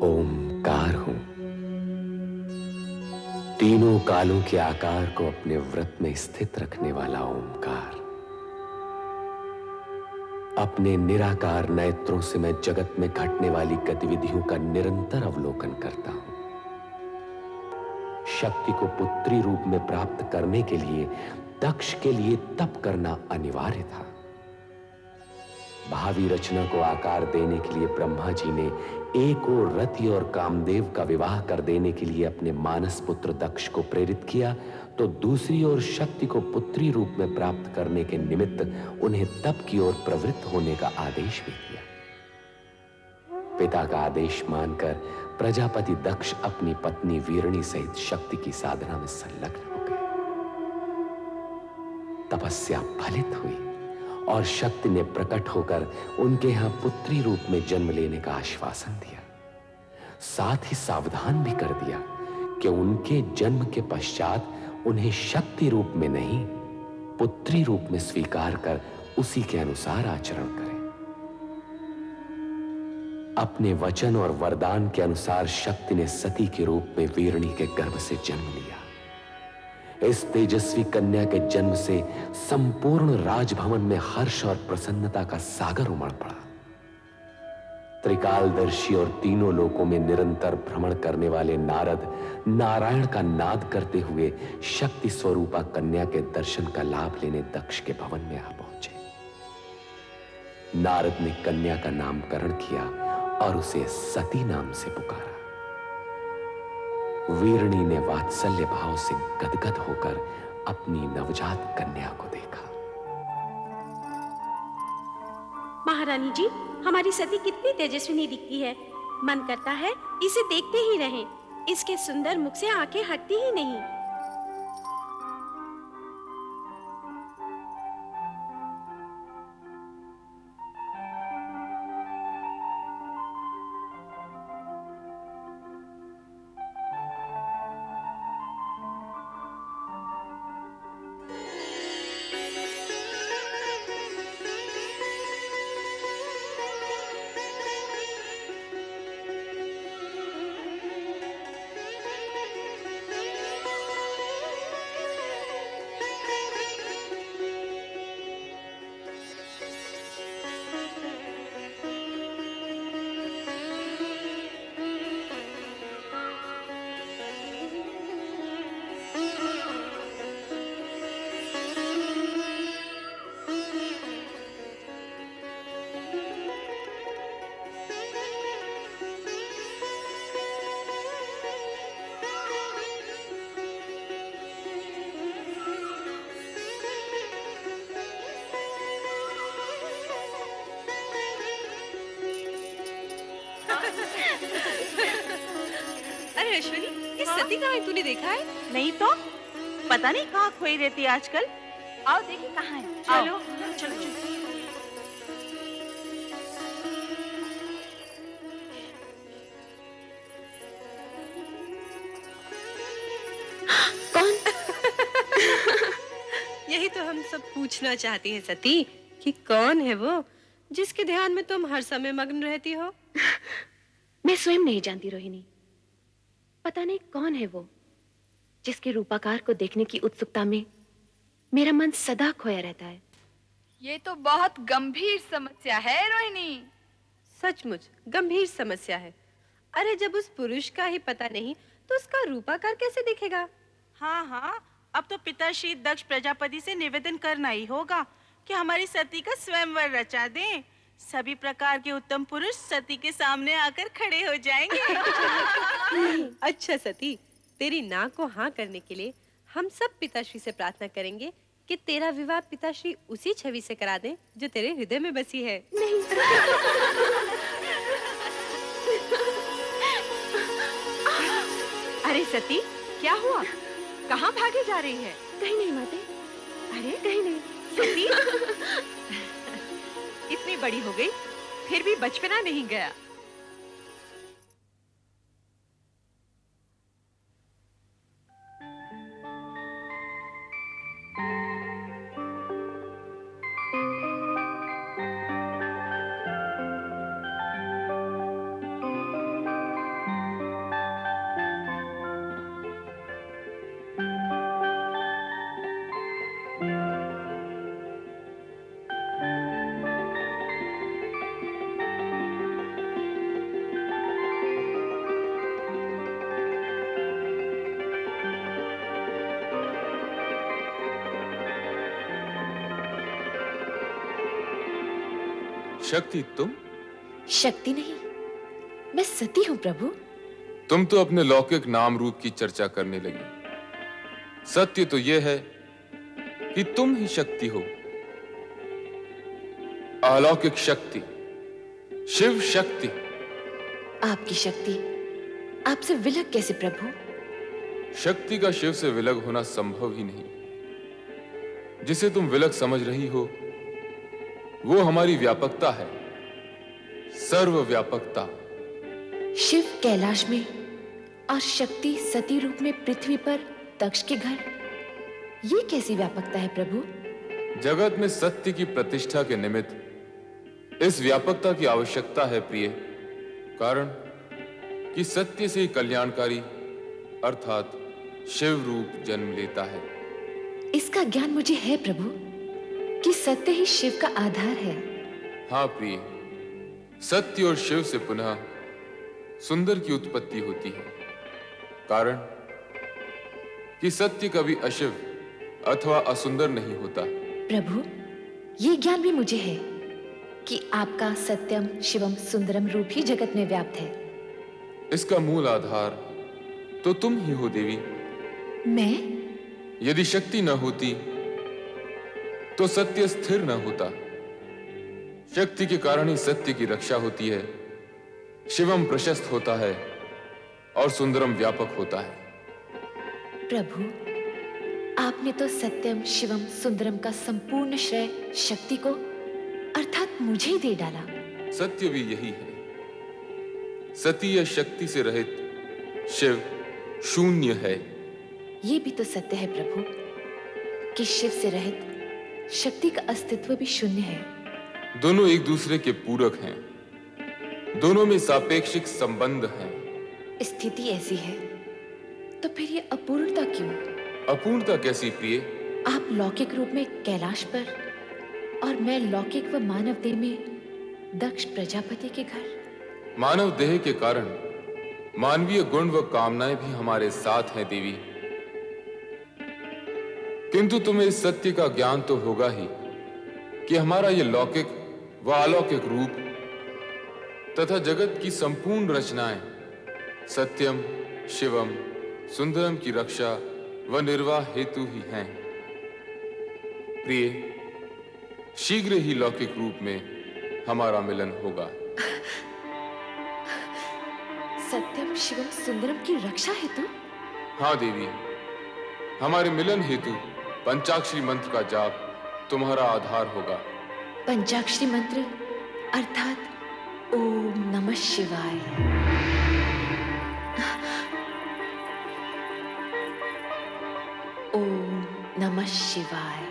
ओमकार हूं, तीनों कालों के आकार को अपने व्रत में स्थित रखने वाला ओमकार। अपने निराकार नेत्रों से मैं जगत में घटने वाली गतिविधियों का निरंतर अवलोकन करता हूं। शक्ति को पुत्री रूप में प्राप्त करने के लिए दक्ष के लिए तप करना अनिवार्य था। भावी रचना को आकार देने के लिए ब्रह्मा जी ने एक ओर रति और कामदेव का विवाह कर देने के लिए अपने मानस पुत्र दक्ष को प्रेरित किया, तो दूसरी ओर शक्ति को पुत्री रूप में प्राप्त करने के निमित्त उन्हें तप की ओर प्रवृत्त होने का आदेश भी दिया। पिता का आदेश मानकर प्रजापति दक्ष अपनी पत्नी वीरणी सहित शक्ति की साधना में संलग्न हो गए। तपस्या फलित हुई और शक्ति ने प्रकट होकर उनके यहां पुत्री रूप में जन्म लेने का आश्वासन दिया। साथ ही सावधान भी कर दिया कि उनके जन्म के पश्चात उन्हें शक्ति रूप में नहीं, पुत्री रूप में स्वीकार कर उसी के अनुसार आचरण करें। अपने वचन और वरदान के अनुसार शक्ति ने सती के रूप में वीरणी के गर्भ से जन्म लिया। इस तेजस्वी कन्या के जन्म से संपूर्ण राजभवन में हर्ष और प्रसन्नता का सागर उमड़ पड़ा। त्रिकालदर्शी और तीनों लोकों में निरंतर भ्रमण करने वाले नारद नारायण का नाद करते हुए शक्ति स्वरूपा कन्या के दर्शन का लाभ लेने दक्ष के भवन में आ पहुंचे। नारद ने कन्या का नामकरण किया और उसे सती नाम से पुकारा। वीरणी ने वात्सल्य भाव से गदगद होकर अपनी नवजात कन्या को देखा। महारानी जी, हमारी सती कितनी तेजस्विनी दिखती है। मन करता है इसे देखते ही रहें। इसके सुंदर मुख से आंखें हटती ही नहीं। अरे अश्विनी, ये सती कहाँ है? तूने देखा है? नहीं तो पता नहीं कहाँ खोई रहती है आजकल। आओ देखिए कहाँ है। चलो चलो चलो। कौन? यही तो हम सब पूछना चाहती हैं सती, कि कौन है वो जिसके ध्यान में तुम हर समय मग्न रहती हो? मैं स्वयं नहीं जानती रोहिणी। पता नहीं कौन है वो जिसके रूपाकार को देखने की उत्सुकता में मेरा मन सदा खोया रहता है। ये तो बहुत गंभीर समस्या है रोहिणी। सचमुच गंभीर समस्या है। अरे जब उस पुरुष का ही पता नहीं तो उसका रूपाकार कैसे दिखेगा? हाँ हाँ, अब तो पिताश्री दक्ष प्रजापति से निवेदन करना ही होगा कि हमारी सती का स्वयंवर रचा दें। सभी प्रकार के उत्तम पुरुष सती के सामने आकर खड़े हो जाएंगे। अच्छा सती, तेरी नाक को हाँ करने के लिए हम सब पिताश्री से प्रार्थना करेंगे कि तेरा विवाह पिताश्री उसी छवि से करा दें जो तेरे हृदय में बसी है। नहीं। अरे सती, क्या हुआ? कहाँ भागे जा रही है? कहीं नहीं माते। अरे कहीं नहीं। सती इतनी बड़ी हो गई फिर भी बचपना नहीं गया। शक्ति तुम? शक्ति नहीं, मैं सती हूँ प्रभु। तुम तो अपने लौकिक नाम रूप की चर्चा करने लगी। सत्य तो यह है कि तुम ही शक्ति हो, अलौकिक शक्ति, शिव शक्ति। आपकी शक्ति आपसे विलग कैसे प्रभु? शक्ति का शिव से विलग होना संभव ही नहीं। जिसे तुम विलग समझ रही हो वो हमारी व्यापकता है, सर्वव्यापकता। शिव कैलाश में और शक्ति सती रूप में पृथ्वी पर दक्ष के घर, ये कैसी व्यापकता है प्रभु? जगत में सत्य की प्रतिष्ठा के निमित्त इस व्यापकता की आवश्यकता है प्रिय। कारण कि सत्य से ही कल्याणकारी अर्थात शिव रूप जन्म लेता है। इसका ज्ञान मुझे है प्रभु कि सत्य ही शिव का आधार है। हाँ प्रिय, सत्य और शिव से पुनः सुंदर की उत्पत्ति होती है। कारण कि सत्य कभी अशिव अथवा असुंदर नहीं होता। प्रभु, ये ज्ञान भी मुझे है कि आपका सत्यम शिवम सुंदरम रूप ही जगत में व्याप्त है। इसका मूल आधार तो तुम ही हो देवी। मैं? यदि शक्ति न होती तो सत्य स्थिर न होता। शक्ति के कारण ही सत्य की रक्षा होती है, शिवम प्रशस्त होता है और सुंदरम व्यापक होता है। प्रभु, आपने तो सत्यम शिवम सुंदरम का संपूर्ण श्रेय शक्ति को अर्थात मुझे ही दे डाला। सत्य भी यही है। सती या शक्ति से रहित शिव शून्य है। ये भी तो सत्य है प्रभु कि शिव से रहित शक्ति का अस्तित्व भी शून्य है। दोनों एक दूसरे के पूरक हैं, दोनों में सापेक्षिक संबंध हैं। स्थिति ऐसी है तो फिर ये अपूर्णता क्यों? अपूर्णता कैसी प्रिय? आप लौकिक रूप में कैलाश पर और मैं लौकिक व मानव देह में दक्ष प्रजापति के घर। मानव देह के कारण मानवीय गुण व कामनाएं भी हमारे साथ हैं देवी। किंतु तुम्हें इस सत्य का ज्ञान तो होगा ही कि हमारा यह लौकिक व अलौकिक रूप तथा जगत की संपूर्ण रचनाएं सत्यम शिवम सुंदरम की रक्षा व निर्वाह हेतु ही हैं। प्रिय, शीघ्र ही लौकिक रूप में हमारा मिलन होगा। सत्यम शिवम सुंदरम की रक्षा हेतु? हाँ देवी, हमारे मिलन हेतु पंचाक्षरी मंत्र का जाप तुम्हारा आधार होगा। पंचाक्षरी मंत्र अर्थात ओम नमः शिवाय। ओम नमः शिवाय।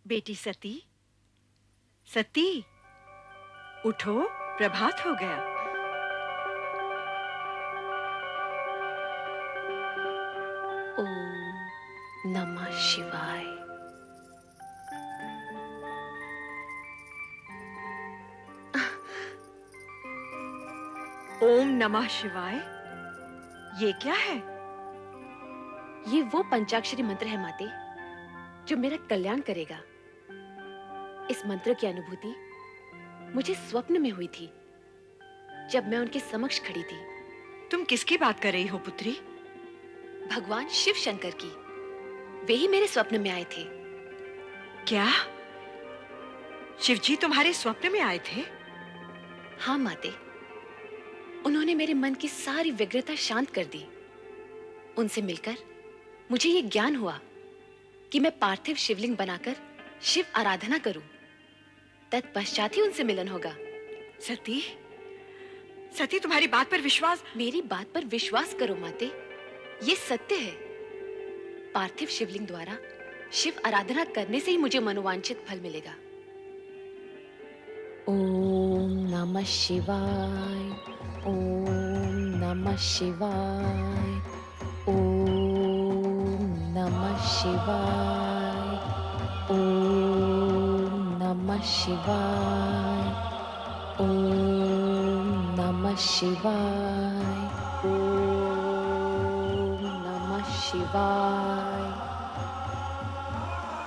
बेटी सती, सती उठो, प्रभात हो गया। ओम नमः शिवाय। ओम नमः शिवाय, ये क्या है? ये वो पंचाक्षरी मंत्र है माते जो मेरा कल्याण करेगा। इस मंत्र की अनुभूति मुझे स्वप्न में हुई थी जब मैं उनके समक्ष खड़ी थी। तुम किसकी बात कर रही हो पुत्री? भगवान शिव शंकर की। वे ही मेरे स्वप्न में आए थे। क्या शिवजी तुम्हारे स्वप्न में आए थे? हाँ माते, उन्होंने मेरे मन की सारी व्यग्रता शांत कर दी। उनसे मिलकर मुझे ये ज्ञान हुआ कि मैं पार्थिव शिवलिंग बनाकर शिव आराधना करूं। तत्पश्चात ही उनसे मिलन होगा। सती, सती तुम्हारी बात पर विश्वास। मेरी बात पर विश्वास करो माते, ये सत्य है। पार्थिव शिवलिंग द्वारा शिव आराधना करने से ही मुझे मनोवांछित फल मिलेगा। ओम नमः शिवाय। ओम नमः शिवाय। ओम नमः शिवाय। ओम नमः शिवाय। ओम नमः शिवाय। ओम नमः शिवाय।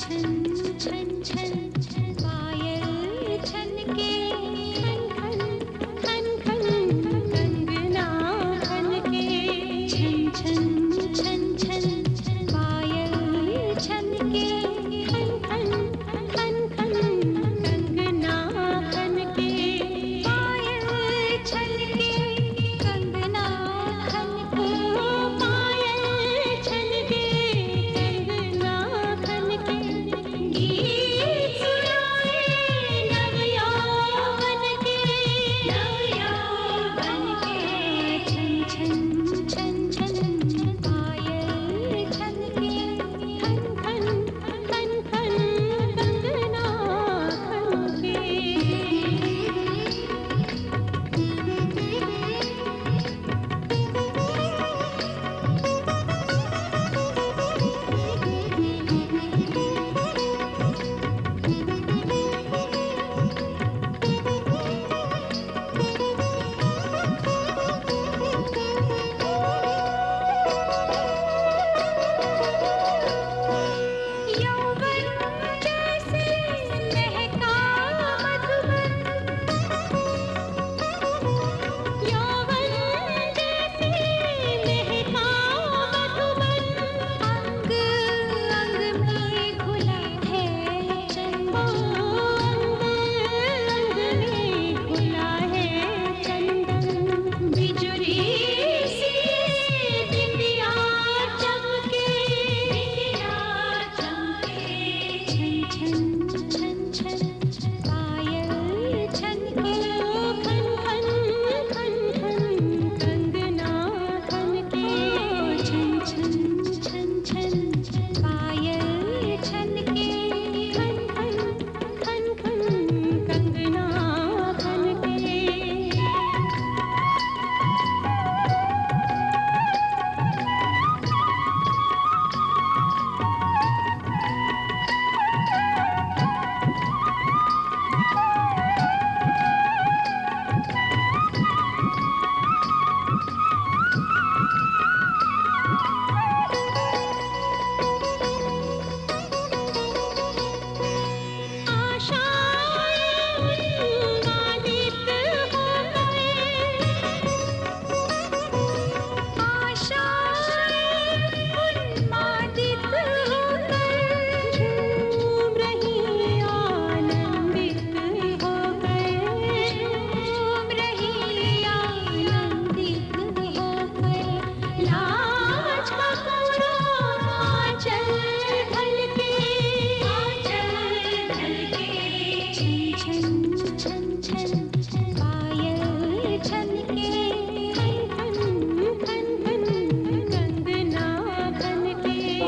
छन छन पायल छन के